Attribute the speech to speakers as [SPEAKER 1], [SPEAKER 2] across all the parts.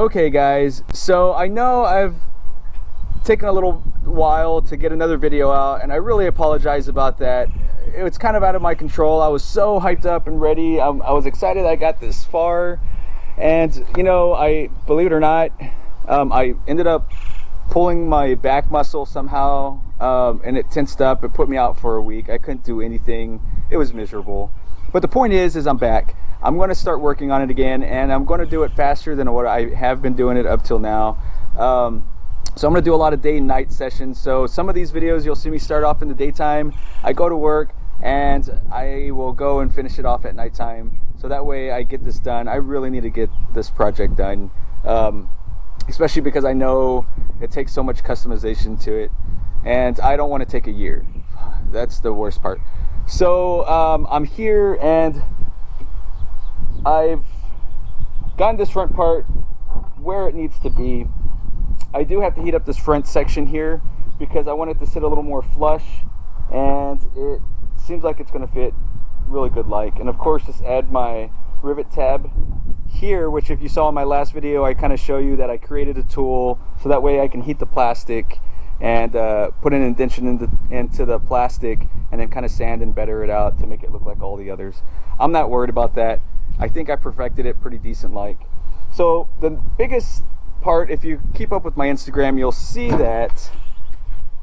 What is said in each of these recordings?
[SPEAKER 1] Okay guys, so I know I've taken a little while to get another video out, and I really apologize about that. It was kind of out of my control. I was so hyped up and ready. I was excited I got this far, and you know, I believe it or not, I ended up pulling my back muscle somehow, and it tensed up. It put me out for a week. I couldn't do anything. It was miserable. But the point is I'm back. I'm going to start working on it again, and I'm going to do it faster than what I have been doing it up till now. So I'm going to do a lot of day and night sessions. So some of these videos you'll see me start off in the daytime. I go to work and I will go and finish it off at nighttime. So that way I get this done. I really need to get this project done, especially because I know it takes so much customization to it, and I don't want to take a year. That's the worst part. So I'm here and I've gotten this front part where it needs to be. I do have to heat up this front section here because I want it to sit a little more flush, and it seems like it's going to fit really good like. And of course, just add my rivet tab here, which if you saw in my last video, I kind of show you that I created a tool so that way I can heat the plastic and put an indentation into the plastic and then kind of sand and better it out to make it look like all the others. I'm not worried about that. I think I perfected it pretty decent like. So the biggest part, if you keep up with my Instagram, you'll see that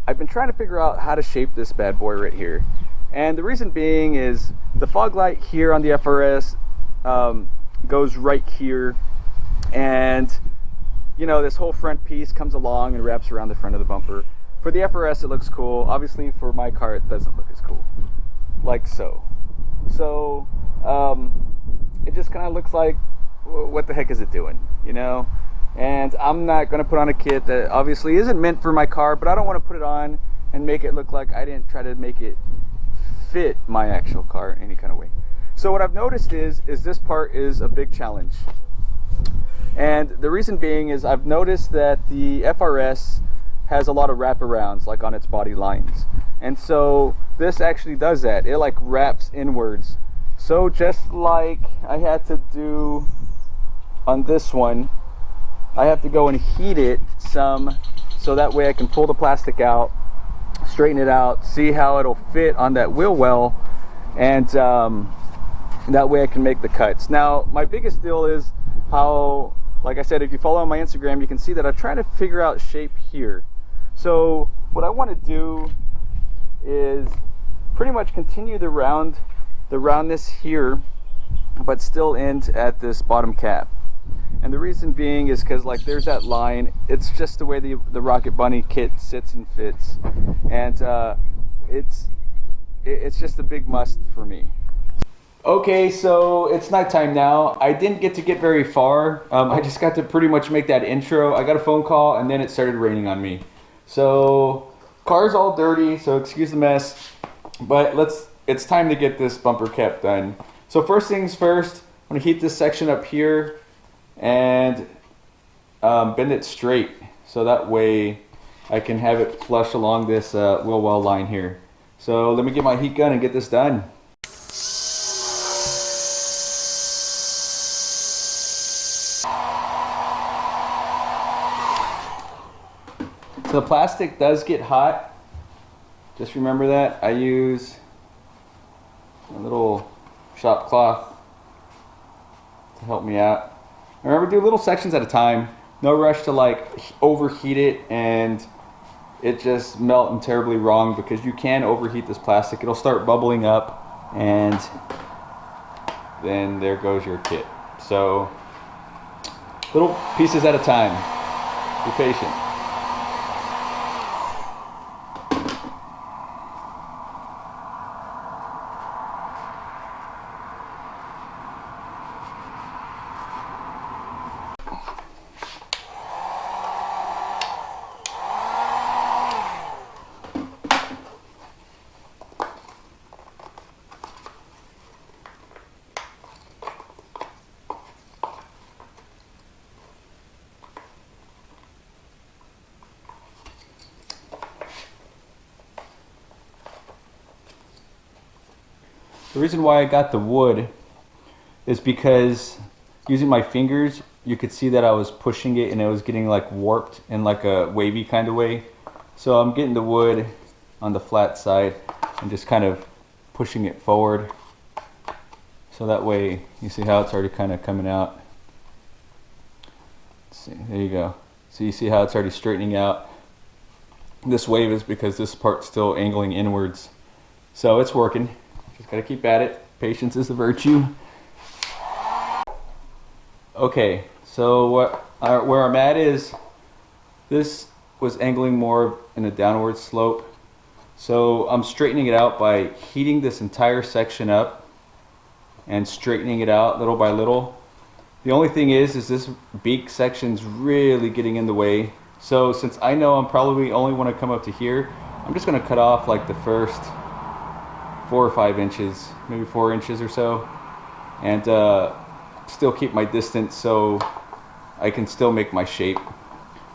[SPEAKER 1] I've been trying to figure out how to shape this bad boy right here. And the reason being is the fog light here on the FRS goes right here, and you know, this whole front piece comes along and wraps around the front of the bumper. For the FRS it looks cool. Obviously for my car it doesn't look as cool, like so. So it just kind of looks like, what the heck is it doing, you know? And I'm not going to put on a kit that obviously isn't meant for my car, but I don't want to put it on and make it look like I didn't try to make it fit my actual car in any kind of way. So what I've noticed is this part is a big challenge. And the reason being is I've noticed that the FRS has a lot of wraparounds like on its body lines. And so this actually does that. It like wraps inwards. So just like I had to do on this one, I have to go and heat it some so that way I can pull the plastic out, straighten it out, see how it'll fit on that wheel well, and that way I can make the cuts. Now my biggest deal is how, like I said, if you follow on my Instagram, you can see that I'm trying to figure out shape here. So what I want to do is pretty much continue the roundness here, but still end at this bottom cap. And the reason being is because like there's that line. It's just the way the Rocket Bunny kit sits and fits, and it's just a big must for me. Okay, so it's nighttime now. I didn't get very far. I just got to pretty much make that intro. I got a phone call and then it started raining on me. So car's all dirty, so excuse the mess, but it's time to get this bumper cap done. So first things first, I'm gonna heat this section up here and bend it straight so that way I can have it flush along this wheel well line here. So let me get my heat gun and get this done. So the plastic does get hot. Just remember that. I use a little shop cloth to help me out. Remember, do little sections at a time. No rush to like overheat it and it just melt terribly wrong, because you can overheat this plastic. It'll start bubbling up and then there goes your kit. So little pieces at a time. Be patient. The reason why I got the wood is because using my fingers, you could see that I was pushing it and it was getting like warped in like a wavy kind of way. So I'm getting the wood on the flat side and just kind of pushing it forward. So that way you see how it's already kind of coming out. Let's see, there you go. So you see how it's already straightening out. This wave is because this part's still angling inwards. So it's working. Just gotta keep at it. Patience is a virtue. Okay, so where I'm at is, this was angling more in a downward slope. So I'm straightening it out by heating this entire section up and straightening it out little by little. The only thing is this beak section's really getting in the way. So since I know I'm probably only want to come up to here, I'm just going to cut off like the first 4 or 5 inches, maybe 4 inches or so, and still keep my distance so I can still make my shape.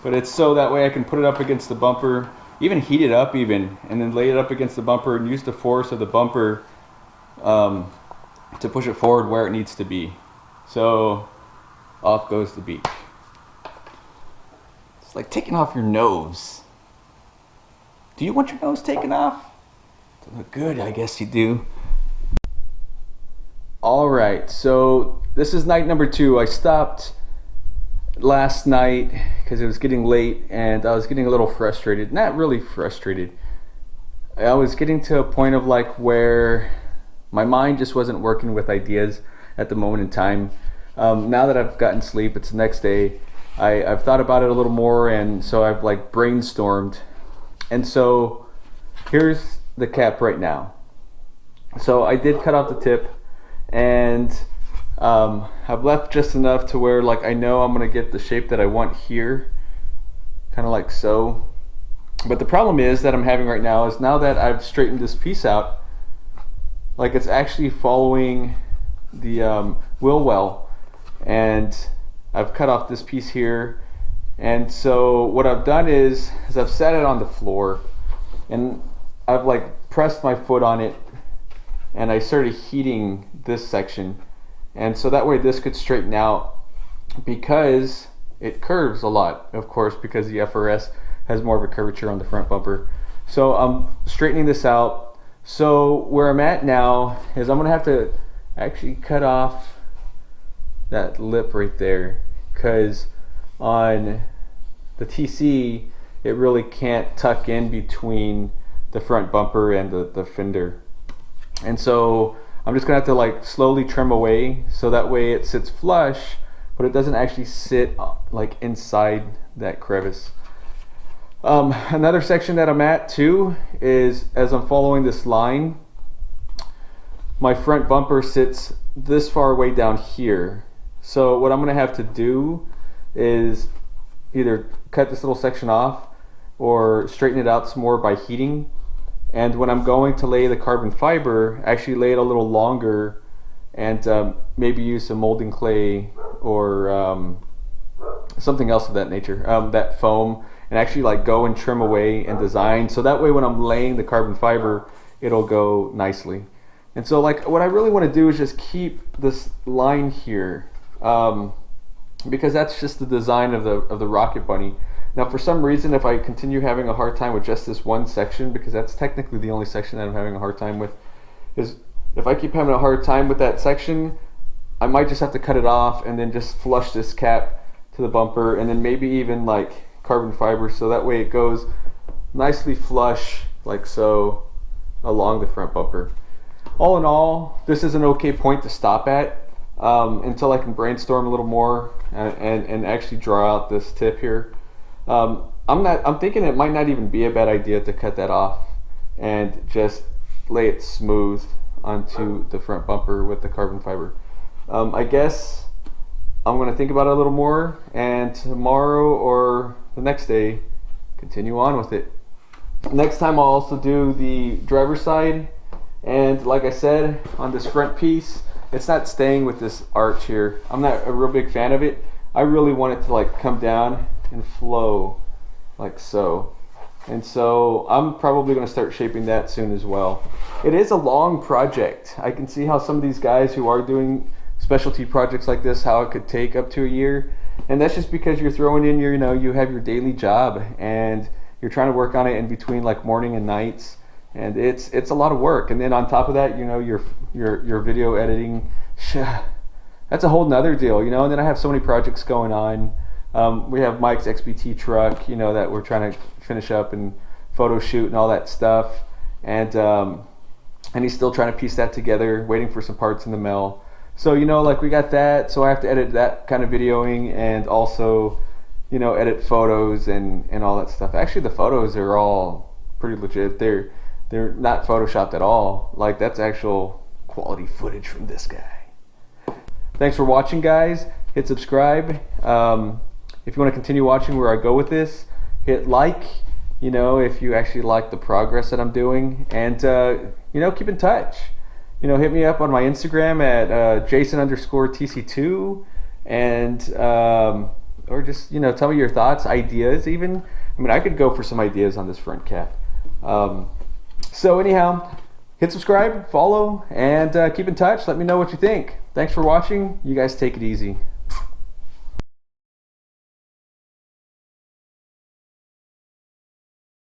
[SPEAKER 1] But it's so that way I can put it up against the bumper, even heat it up even, and then lay it up against the bumper and use the force of the bumper to push it forward where it needs to be. So off goes the beak. It's like taking off your nose. Do you want your nose taken off? To look good, I guess you do. Alright, so this is night number 2. I stopped last night because it was getting late and I was getting a little frustrated. Not really frustrated. I was getting to a point of like where my mind just wasn't working with ideas at the moment in time. Now that I've gotten sleep, it's the next day, I've thought about it a little more, and so I've like brainstormed. And so here's the cap right now. So I did cut off the tip, and I've left just enough to where like I know I'm gonna get the shape that I want here, kind of like so. But the problem is that I'm having right now is, now that I've straightened this piece out, like it's actually following the wheel well, and I've cut off this piece here. And so what I've done is I've set it on the floor and I've like pressed my foot on it and I started heating this section, and so that way this could straighten out, because it curves a lot, of course, because the FRS has more of a curvature on the front bumper. So I'm straightening this out. So where I'm at now is I'm gonna have to actually cut off that lip right there, because on the TC it really can't tuck in between the front bumper and the fender. And so I'm just gonna have to like slowly trim away so that way it sits flush, but it doesn't actually sit like inside that crevice. Another section that I'm at too is, as I'm following this line, my front bumper sits this far way down here. So what I'm gonna have to do is either cut this little section off or straighten it out some more by heating. And when I'm going to lay the carbon fiber, actually lay it a little longer, and maybe use some molding clay or something else of that nature, that foam, and actually like go and trim away and design, so that way when I'm laying the carbon fiber it'll go nicely. And so like what I really want to do is just keep this line here, because that's just the design of the Rocket Bunny. Now for some reason, if I continue having a hard time with just this one section, because that's technically the only section that I'm having a hard time with, is if I keep having a hard time with that section, I might just have to cut it off and then just flush this cap to the bumper, and then maybe even like carbon fiber, so that way it goes nicely flush like so along the front bumper. All in all, this is an okay point to stop at until I can brainstorm a little more and actually draw out this tip here. I'm thinking it might not even be a bad idea to cut that off and just lay it smooth onto the front bumper with the carbon fiber. I guess I'm going to think about it a little more, and tomorrow or the next day continue on with it. Next time I'll also do the driver's side, and like I said, on this front piece, it's not staying with this arch here. I'm not a real big fan of it. I really want it to like come down and flow like so. And so I'm probably going to start shaping that soon as well. It is a long project. I can see how some of these guys who are doing specialty projects like this, how it could take up to a year. And that's just because you're throwing in your, you have your daily job and you're trying to work on it in between like morning and nights, and it's a lot of work. And then on top of that, your video editing, that's a whole nother deal, And then I have so many projects going on. We have Mike's XBT truck, that we're trying to finish up and photo shoot and all that stuff, and he's still trying to piece that together, waiting for some parts in the mail. So like we got that, so I have to edit that kind of videoing and also edit photos and all that stuff. Actually, the photos are all pretty legit. They're not photoshopped at all. Like, that's actual quality footage from this guy. Thanks for watching, guys. Hit subscribe. If you want to continue watching where I go with this, hit like, if you actually like the progress that I'm doing, and keep in touch. Hit me up on my Instagram at Jason_Tc2, and or just tell me your thoughts, ideas even. I mean, I could go for some ideas on this front cap. So anyhow, hit subscribe, follow, and keep in touch. Let me know what you think. Thanks for watching. You guys take it easy.